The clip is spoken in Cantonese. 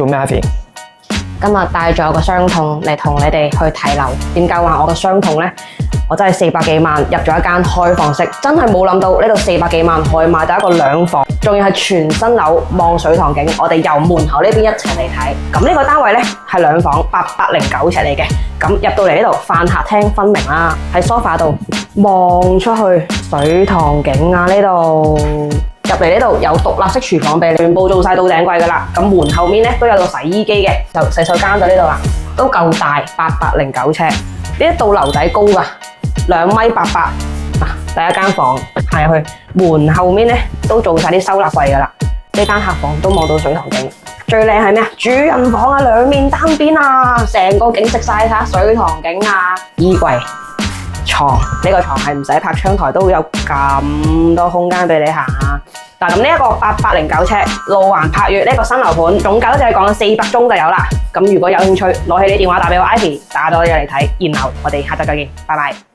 做咩，Ivy？今日帶咗個雙筒嚟同你哋去睇樓。點解話我個雙筒呢？我真係400幾萬入咗一間開放式，真係冇諗到呢度400幾萬可以買到一個2房，仲要係全新樓望水塘景。我哋由門口呢邊一齊嚟睇。咁呢個單位呢係2房809尺嚟嘅。咁入到嚟呢度飯客廳分明啦，喺梳化度望出去水塘景啊！呢度入嚟呢度有獨立式廚房俾你，全部做晒到頂櫃噶啦。咁門後面呢都有個洗衣機嘅，就洗手間就呢度啦，都夠大809尺。呢一度樓底高噶2.88米。第一間房行入去，門後面呢都做晒啲收納櫃噶啦。呢間客房都望到水塘景。最靚係咩啊？主人房啊，兩面單邊啊，成個景食晒睇水塘景啊！衣櫃、床，呢個床係唔使拍窗台都有咁多空間俾你行啊！嗱，咁呢一個809尺路環柏悦呢個新樓盤，總價就係講400宗就有啦。咁如果有興趣，攞起你電話打俾我 Ivy， 打咗入嚟睇，然後我哋下集再見，拜拜。